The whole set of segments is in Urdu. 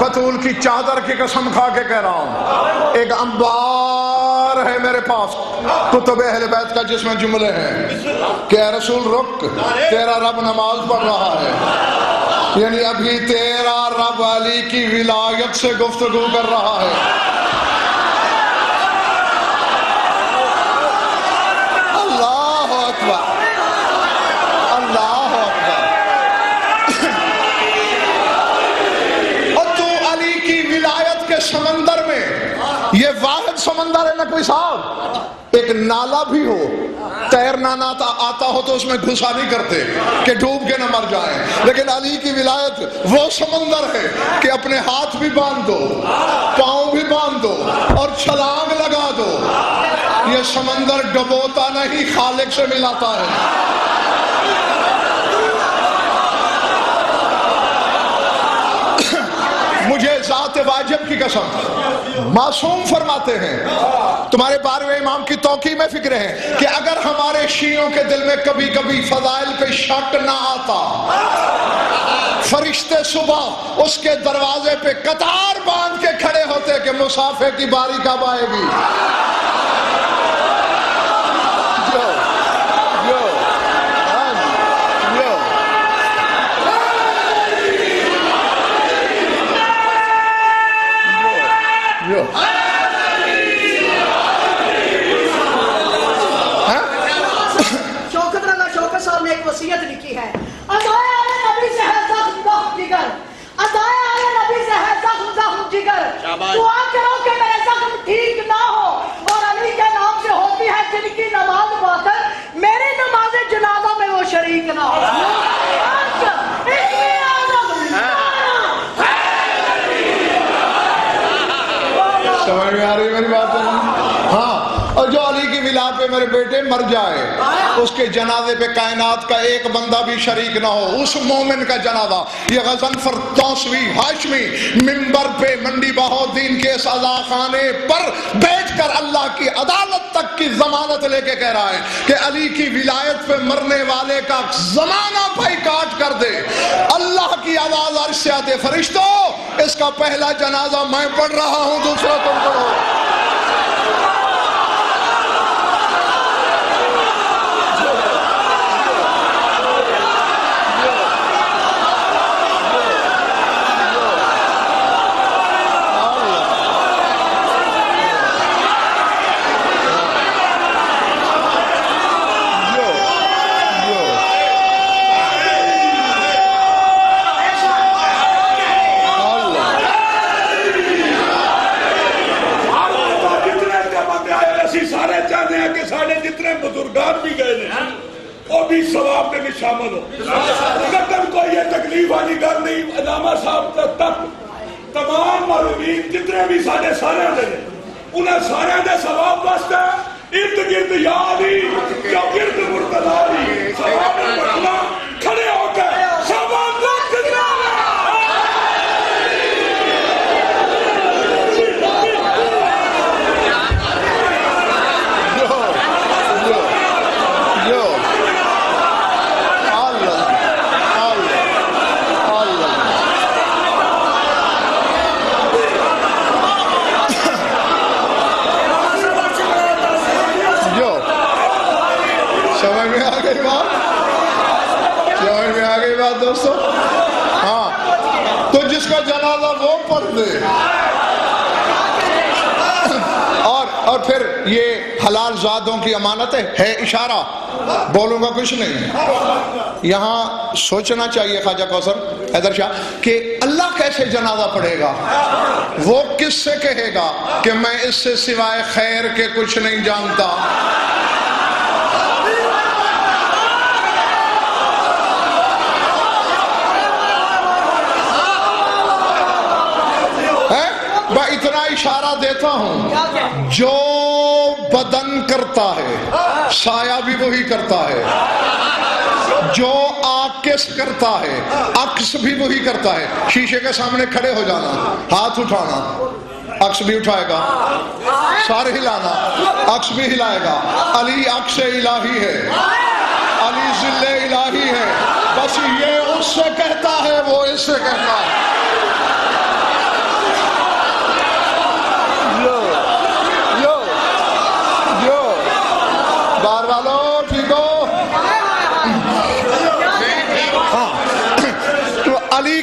بطول کی چادر کی قسم کھا کے کہہ رہا ہوں، ایک انبار ہے میرے پاس کتب اہل بیت کا جس میں جملے ہیں کہ اے رسول رک، تیرا رب نماز پڑھ رہا ہے، یعنی ابھی تیرا رب علی کی ولایت سے گفتگو کر رہا ہے۔ اللہ اکبر، اللہ اکبر۔ اور تو علی کی ولایت کے سمندر میں، یہ واحد سمندر ہے نا کوئی صاحب، ایک نالا بھی ہو، تیرنا نہ آتا ہو تو اس میں گھسا نہیں کرتے کہ ڈوب کے نہ مر جائیں، لیکن علی کی ولایت وہ سمندر ہے کہ اپنے ہاتھ بھی باندھ دو، پاؤں بھی باندھ دو اور چھلانگ لگا دو، یہ سمندر ڈبوتا نہیں، خالق سے ملاتا ہے۔ مجھے ذات واجب کی قسم، معصوم فرماتے ہیں، تمہارے 12ویں امام کی توقیع میں فکر ہے کہ اگر ہمارے شیعوں کے دل میں کبھی کبھی فضائل پہ شک نہ آتا، فرشتے صبح اس کے دروازے پہ قطار باندھ کے کھڑے ہوتے کہ مسافر کی باری کب آئے گی۔ شوکت رضا شوکت صاحب نے ایک وصیت لکھی ہے، ادائے آل نبی سے ہے زخم زخم جگر، ادائے آل نبی سے ہے زخم زخم جگر، دعا کرو کہ میرے زخم ٹھیک نہ ہو، اور علی کے نام سے ہوتی ہے جن کی نماز باطل، میری نماز جنازہ میں وہ شریک نہ ہو۔ سمجھ میں آ رہی میری بات ہے؟ ہاں، اور جو علی کی ولا پہ میرے بیٹے مر جائے، اس کے جنازے پہ کائنات کا ایک بندہ بھی شریک نہ ہو، اس مومن کا جنازہ، یہ غضنفر توسوی ہاشمی منبر پہ منڈی بہاؤالدین کے اس عزاخانے پر بیٹھ کر اللہ کی عدالت تک کی ضمانت لے کے کہہ رہا ہے کہ علی کی ولایت پہ مرنے والے کا زمانہ بھائی کاٹ کر دے۔ اللہ کی آواز عرش سے آتے، فرشتوں اس کا پہلا جنازہ میں پڑھ رہا ہوں، دوسرا تم پڑھو۔ بزرگان بھی گئے ہیں، وہ بھی ثواب میں شامل ہو۔ قدر کوئی یہ تکلیف والی گل نہیں، علامہ صاحب تک تمام معلومین جتنے بھی سارے دے انہیں سارے دے ثواب واسطے ارد گرد یا علی یا گرد مرتضی علی ثواب میں بڑھنا کھڑے ہو کے ثواب رکھ دینا۔ دوستو ہاں، تو جس کا جنازہ وہ پڑھ دے، اور پھر یہ حلال زادوں کی امانت ہے، اشارہ بولوں گا کچھ نہیں۔ یہاں سوچنا چاہیے خواجہ کوثر حیدر شاہ کہ اللہ کیسے جنازہ پڑھے گا، وہ کس سے کہے گا کہ میں اس سے سوائے خیر کے کچھ نہیں جانتا۔ میں اتنا اشارہ دیتا ہوں، جو بدن کرتا ہے سایہ بھی وہی کرتا ہے، جو عاکس کرتا ہے عکس بھی وہی کرتا ہے۔ شیشے کے سامنے کھڑے ہو جانا، ہاتھ اٹھانا، عکس بھی اٹھائے گا، سار ہلانا، عکس بھی ہلائے گا۔ علی عکس الہی ہے، علی ذل الہی ہے، بس یہ اس سے کہتا ہے، وہ اس سے کہتا ہے۔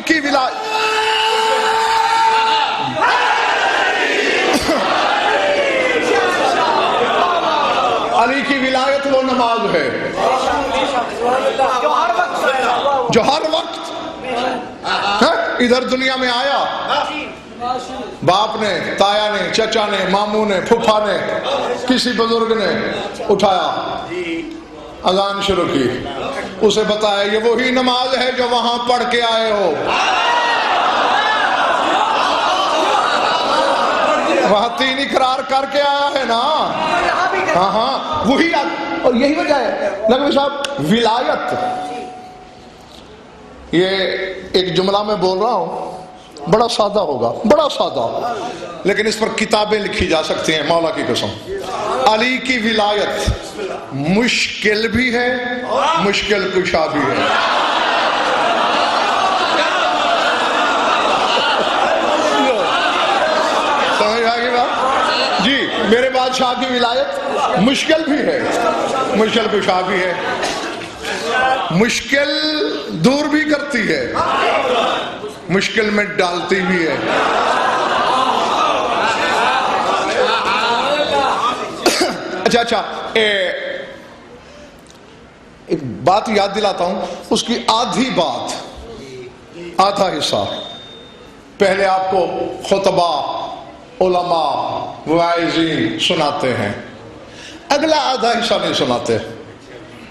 کی ولایت علی کی ولایت وہ نماز ہے جو ہر وقت ادھر دنیا میں آیا، باپ نے، تایا نے، چچا نے، ماموں نے، پھپھا نے، کسی بزرگ نے اٹھایا، اذان شروع کی، اسے بتایا یہ وہی نماز ہے جو وہاں پڑھ کے آئے ہو، وہاں 3 اقرار کر کے آیا ہے نا، ہاں ہاں وہی، اور یہی وجہ ہے نقوی صاحب ولایت. یہ ایک جملہ میں بول رہا ہوں، بڑا سادہ ہوگا، بڑا سادہ، لیکن اس پر کتابیں لکھی جا سکتی ہیں مولا کی قسم. علی کی ولایت مشکل بھی ہے، مشکل کشا بھی ہے. سمجھ آ گئی بات؟ جی، میرے بادشاہ کی ولایت مشکل بھی ہے، مشکل کشا بھی ہے، مشکل دور بھی کرتی ہے، مشکل میں ڈالتی بھی ہے. اچھا ایک بات یاد دلاتا ہوں، اس کی آدھی بات، آدھا حصہ پہلے آپ کو خطبہ، علماء، واعظین سناتے ہیں، اگلا آدھا حصہ نہیں سناتے،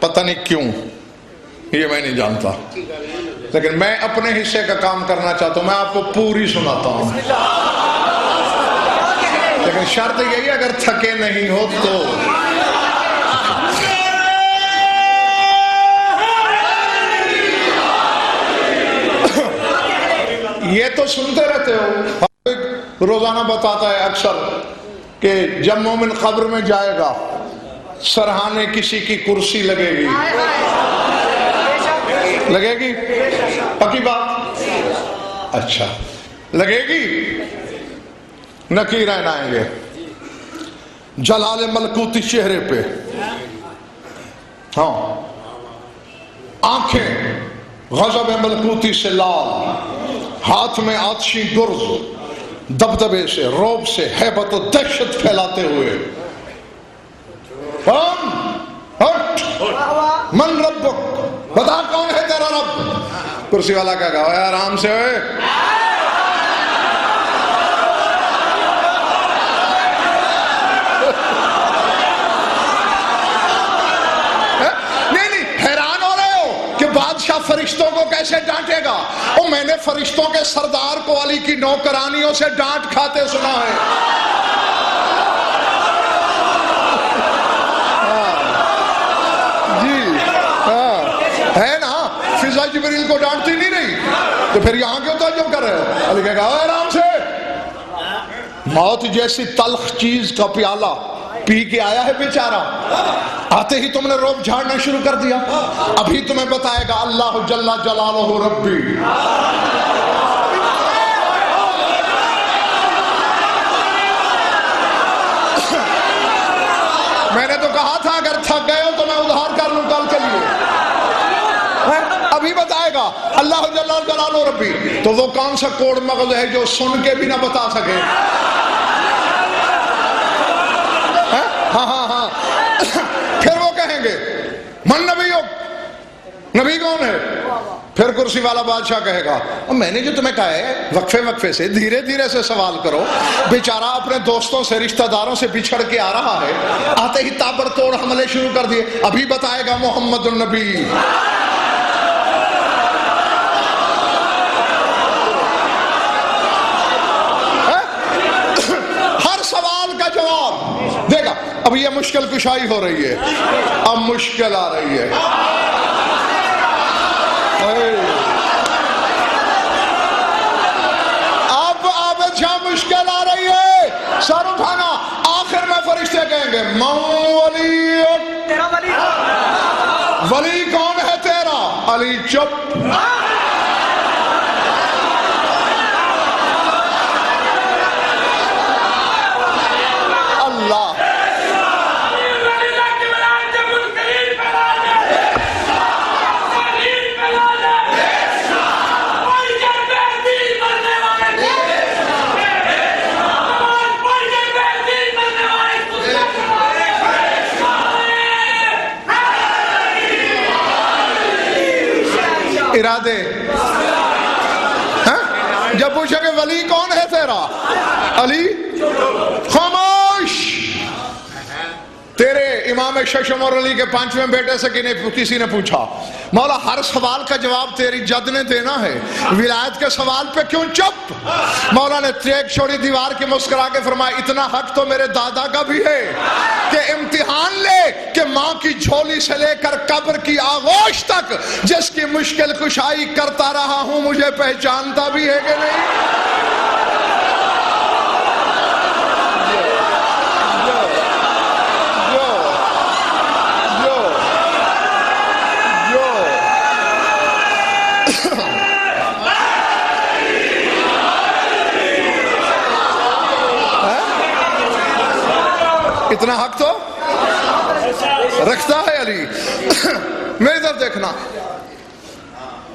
پتہ نہیں کیوں، یہ میں نہیں جانتا، لیکن میں اپنے حصے کا کام کرنا چاہتا ہوں، میں آپ کو پوری سناتا ہوں، لیکن شرط یہی اگر تھکے نہیں ہو تو. یہ تو سنتے رہتے ہو، روزانہ بتاتا ہے اکثر کہ جب مومن قبر میں جائے گا سرہانے کسی کی کرسی لگے گی، لگے گی، پکی بات؟ اچھا لگے گی، نکیرین آئیں گے، جلال ملکوتی چہرے پہ، ہاں، آنکھیں غضب ملکوتی سے لال، ہاتھ میں آتشی گرز، دبدبے سے، روب سے، ہیبت و دہشت پھیلاتے ہوئے، ہٹ من ربک، بتا کون ہے تیرا رب؟ کرسی والا کہا گا اے آرام سے ہوئے، بادشاہ فرشتوں کو کیسے ڈانٹے گا؟ اور میں نے فرشتوں کے سردار کو علی کی نوکرانیوں سے ڈانٹ کھاتے سنا ہے. جی ہے نا، فضا جبریل کو ڈانٹتی نہیں رہی، تو پھر یہاں کیوں تعجب کر رہے ہو؟ علی کہا آرام سے، موت جیسی تلخ چیز کا پیالہ پی کے آیا ہے بیچارہ، آتے ہی تم نے روب جھاڑنا شروع کر دیا. ابھی تمہیں بتائے گا اللہ جل جلالہ ربی، میں نے تو کہا تھا اگر تھک گئے ہو تو میں ادھار کر لوں کل کے لیے. ابھی بتائے گا اللہ جل جلالہ ربی. تو وہ کون سا کوڑ مغز ہے جو سن کے بھی نہ بتا سکے؟ ہاں ہاں ہاں. پھر وہ کہیں گے من نبی ہو، نبی کون ہے؟ پھر کرسی والا بادشاہ کہے گا میں نے جو تمہیں کہا ہے وقفے وقفے سے، دھیرے دھیرے سے سوال کرو. بیچارہ اپنے دوستوں سے، رشتہ داروں سے بچھڑ کے آ رہا ہے، آتے ہی تابڑ توڑ حملے شروع کر دیے. ابھی بتائے گا محمد النبی. ہر سوال کا جواب دے گا. اب یہ مشکل کشائی ہو رہی ہے، اب مشکل آ رہی ہے. اب جہاں مشکل آ رہی ہے، سر اٹھانا. آخر میں فرشتے کہیں گے ولی، ولی کون ہے تیرا؟ علی. چپ. اللہ بجا دے. جب پوچھے کہ ولی کون ہے تیرا؟ علی. خاموش. تیرے امام ششم اور علی کے 5ویں بیٹے سے کسی نے پوچھا مولا ہر سوال کا جواب تیری جد نے دینا ہے، ولایت کے سوال پہ کیوں چپ؟ مولا نے ایک چھوڑی دیوار کی مسکرا کے فرمایا اتنا حق تو میرے دادا کا بھی ہے کہ امتحان لے کہ ماں کی جھولی سے لے کر قبر کی آغوش تک جس کی مشکل کشائی کرتا رہا ہوں مجھے پہچانتا بھی ہے کہ نہیں؟ اتنا حق تو رکھتا ہے علی. میری طرف دیکھنا.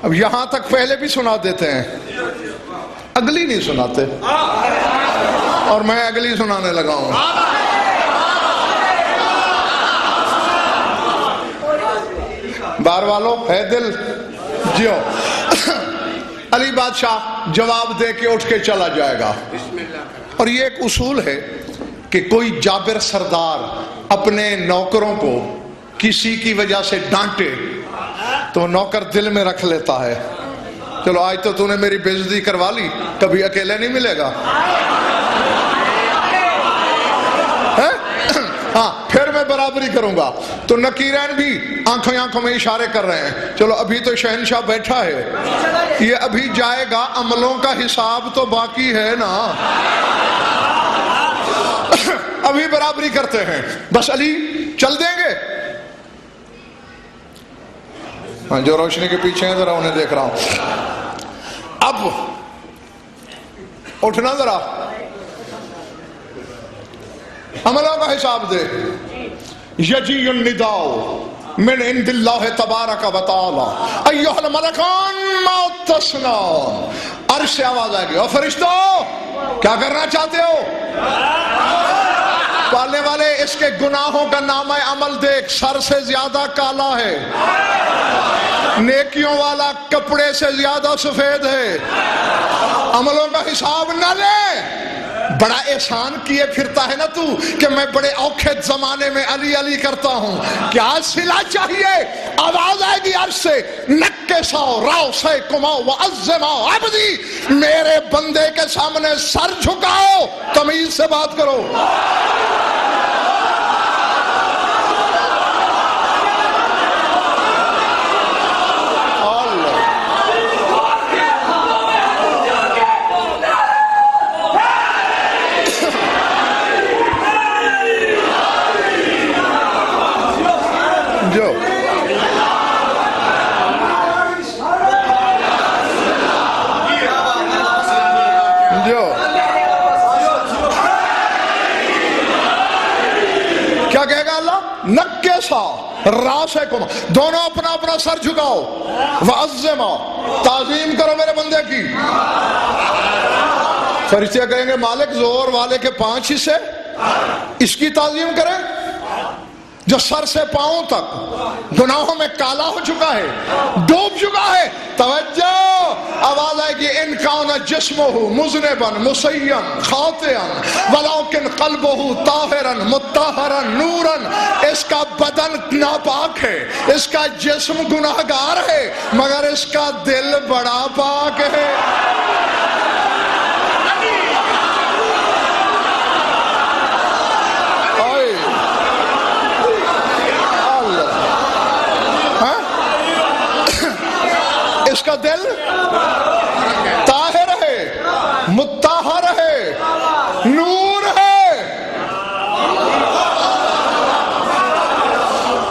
اب یہاں تک پہلے بھی سنا دیتے ہیں، اگلی نہیں سناتے، اور میں اگلی سنانے لگا ہوں. بار والوں ہے دل جیو. علی بادشاہ جواب دے کے اٹھ کے چلا جائے گا. اور یہ ایک اصول ہے کہ کوئی جابر سردار اپنے نوکروں کو کسی کی وجہ سے ڈانٹے تو نوکر دل میں رکھ لیتا ہے چلو آج تو نے میری بے عزتی کروا لی، کبھی اکیلے نہیں ملے گا. ہاں پھر میں برابری کروں گا. تو نکیرین بھی آنکھوں میں اشارے کر رہے ہیں چلو ابھی تو شہنشاہ بیٹھا ہے، یہ ابھی جائے گا، عملوں کا حساب تو باقی ہے نا، ابھی برابری کرتے ہیں. بس علی چل دیں گے. ہاں جو روشنی کے پیچھے ہیں ذرا انہیں دیکھ رہا ہوں. اب اٹھنا ذرا، عملوں کا حساب دے. یجی النداء من عند اللہ تبارک و تعالی ایھا الملکان ما تسنون. عرش سے آواز آئے گی، اور فرشتوں کیا کرنا چاہتے ہو؟ پالنے والے اس کے گناہوں کا نامہ عمل دیکھ، سر سے زیادہ کالا ہے، نیکیوں والا کپڑے سے زیادہ سفید ہے. عملوں کا حساب نہ لے. بڑا احسان کیے پھرتا ہے نا تو کہ میں بڑے اوکھے زمانے میں علی علی کرتا ہوں، کیا صلہ چاہیے؟ آواز آئے گی عرش سے، نکساؤ راؤ سے کماؤ وعظماؤ عبدی، میرے بندے کے سامنے سر جھکاؤ، تمیز سے بات کرو. کیا کہے گا اللہ؟ نکسا راسے کو، دونوں اپنا اپنا سر جھکاؤ، وعظما تعظیم کرو میرے بندے کی. فرشتے کہیں گے مالک زور والے کے 5 حصے، اس کی تعظیم کریں جو سر سے پاؤں تک گناہوں میں کالا ہو چکا ہے، ڈوب چکا ہے. توجہ، آواز آئے گی ان کان جسمہ مذنبا مسیئا خاطئا ولکن قلبہ طاہرا مطہرا نورا. اس کا بدن ناپاک ہے، اس کا جسم گناہگار ہے، مگر اس کا دل بڑا پاک ہے. اس کا دل طاہر ہے، مطہر ہے، نور ہے.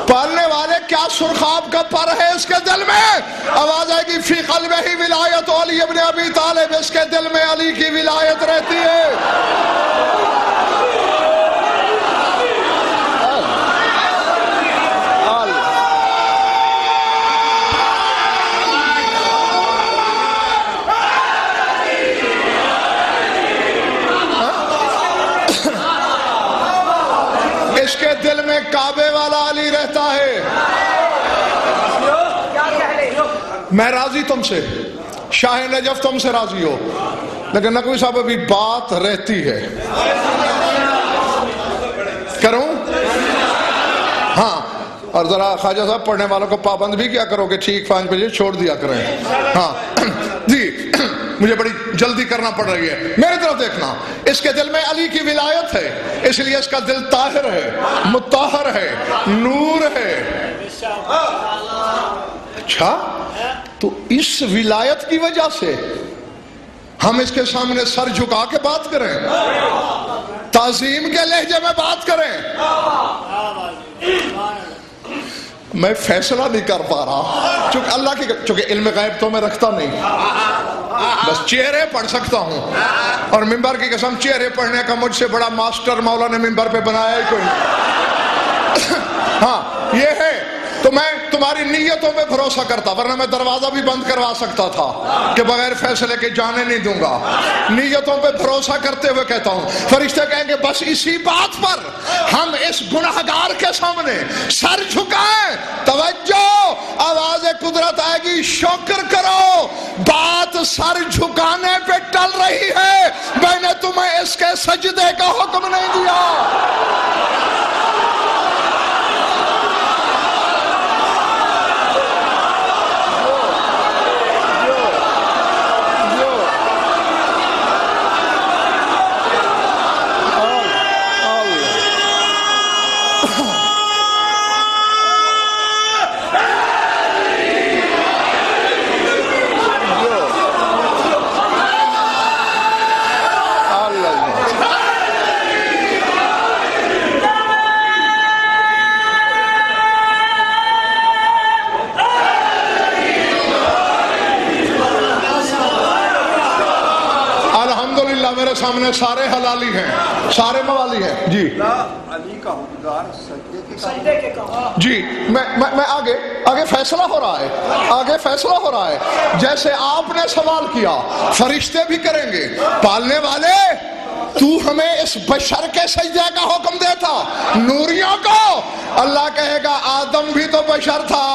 پالنے والے کیا سرخاب کا پر ہے اس کے دل میں؟ آواز آئے گی فی قلبہ ولایت علی ابن ابی طالب، اس کے دل میں علی کی ولایت رہتی ہے. اس کے دل میں کعبے والا علی رہتا ہے. میں راضی تم سے، شاہ نجف تم سے راضی ہو، لیکن نقوی صاحب ابھی بات رہتی ہے، کروں؟ ہاں، اور ذرا خواجہ صاحب پڑھنے والوں کو پابند بھی کیا کرو کہ ٹھیک 5 بجے چھوڑ دیا کریں۔ ہاں جی، مجھے بڑی جلدی کرنا پڑ رہی ہے، میری طرف دیکھنا۔ اس کے دل میں علی کی ولایت ہے، اس لیے اس کا دل طاہر ہے، مطہر ہے، نور ہے۔ اچھا، تو اس ولایت کی وجہ سے ہم اس کے سامنے سر جھکا کے بات کریں، تعظیم کے لہجے میں بات کریں؟ میں فیصلہ نہیں کر پا رہا، چونکہ علم غیب تو میں رکھتا نہیں، بس چہرے پڑھ سکتا ہوں، اور منبر کی قسم چہرے پڑھنے کا مجھ سے بڑا ماسٹر مولا نے منبر پہ بنایا ہی کوئی نہیں۔ ہاں یہ ہے، تو میں تمہاری نیتوں پہ بھروسہ کرتا، ورنہ میں دروازہ بھی بند کروا سکتا تھا کہ بغیر فیصلے کے جانے نہیں دوں گا۔ نیتوں پہ بھروسہ کرتے ہوئے کہتا ہوں، فرشتے کہیں گے بس اسی بات پر ہم اس گناہگار کے سامنے سر جھکائیں۔ توجہ، آواز قدرت آئے گی، شکر کرو بات سر جھکانے پہ ٹل رہی ہے، میں نے تمہیں اس کے سجدے کا حکم نہیں دیا۔ میرے سامنے سارے حلالی ہیں، سارے موالی ہیں جی۔ علی کا حقدار سجدے کے کام۔ جی میں آگے فیصلہ ہو رہا ہے، آگے فیصلہ ہو رہا ہے۔ جیسے آپ نے سوال کیا، فرشتے بھی کریں گے، پالنے والے تو ہمیں اس بشر کے سجدے کا حکم دیتا، نوریوں کو۔ اللہ کہے گا آدم بھی تو بشر تھا۔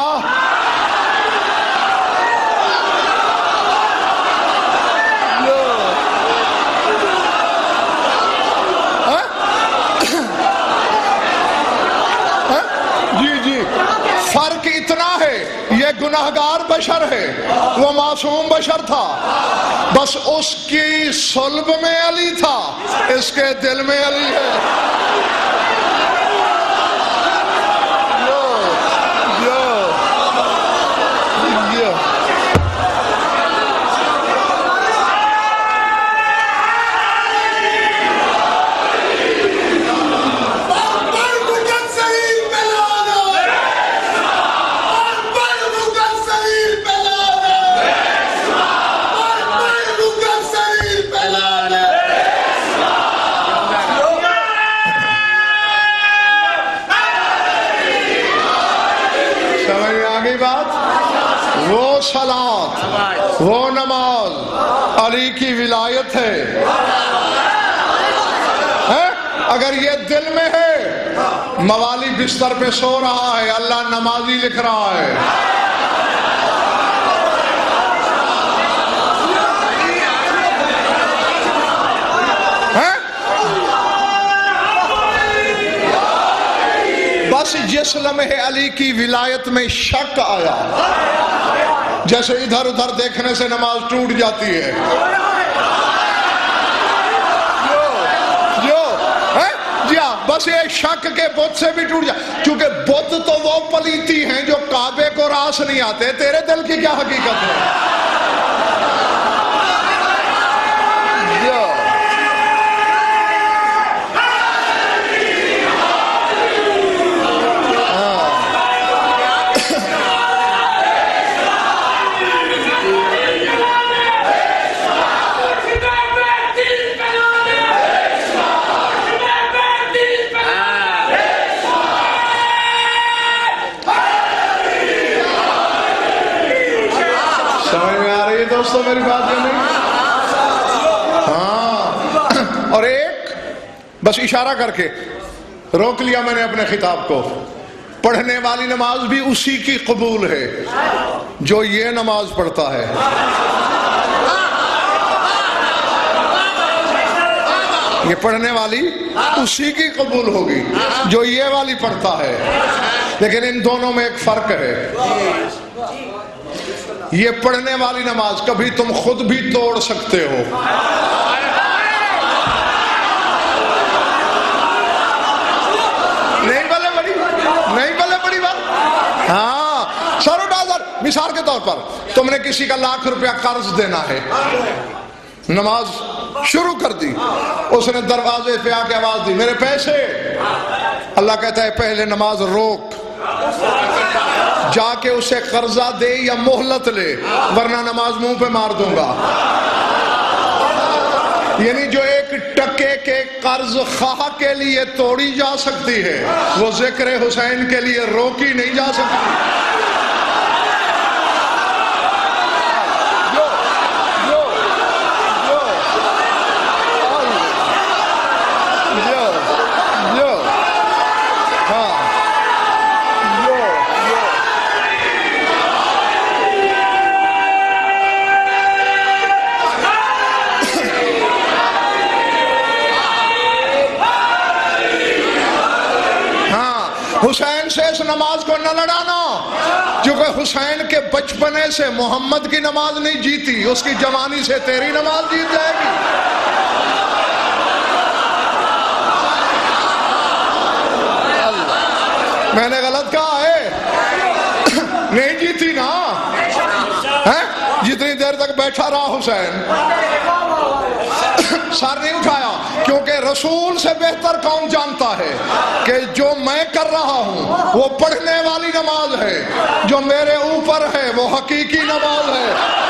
فرق اتنا ہے، یہ گناہگار بشر ہے، وہ معصوم بشر تھا، بس اس کی صلب میں علی تھا، اس کے دل میں علی ہے۔ وہ صلاۃ، وہ نماز علی کی ولایت ہے۔ اگر یہ دل میں ہے، موالی بستر پہ سو رہا ہے، اللہ نمازی لکھ رہا ہے۔ بس جس لمحے علی کی ولایت میں شک آیا، جیسے ادھر ادھر دیکھنے سے نماز ٹوٹ جاتی ہے، جی ہاں، بس یہ شک کے بت سے بھی ٹوٹ جائے، کیونکہ بت تو وہ پلیتی ہیں جو کعبے کو راس نہیں آتے، تیرے دل کی کیا حقیقت ہے؟ دوستو میری بات یہ نہیں؟ ہاں، اور ایک بس اشارہ کر کے روک لیا میں نے اپنے خطاب کو، پڑھنے والی نماز بھی اسی کی قبول ہے جو یہ نماز پڑھتا ہے. یہ پڑھنے والی اسی کی قبول ہوگی جو یہ والی پڑھتا ہے. لیکن ان دونوں میں ایک فرق ہے. یہ پڑھنے والی نماز کبھی تم خود بھی توڑ سکتے ہو. نہیں بلے بڑی بات. ہاں سر اٹھا سر. مثال کے طور پر تم نے کسی کا 1,00,000 روپیہ قرض دینا ہے. نماز شروع کر دی. اس نے دروازے پہ آ کے آواز دی میرے پیسے. اللہ کہتا ہے پہلے نماز روک, جا کے اسے قرضہ دے یا مہلت لے, ورنہ نماز منہ پہ مار دوں گا. یعنی جو ایک ٹکے کے قرض خواہ کے لیے توڑی جا سکتی ہے وہ ذکر حسین کے لیے روکی نہیں جا سکتی. حسین سے اس نماز کو نہ لڑانا, کیونکہ حسین کے بچپنے سے محمد کی نماز نہیں جیتی, اس کی جوانی سے تیری نماز جیت جائے گی. میں نے غلط کہا ہے؟ نہیں جیتی نا, جتنی دیر تک بیٹھا رہا حسین سر نہیں اٹھایا, کیونکہ رسول سے بہتر کون جانتا ہے کہ جو میں کر رہا ہوں وہ پڑھنے والی نماز ہے, جو میرے اوپر ہے وہ حقیقی نماز ہے.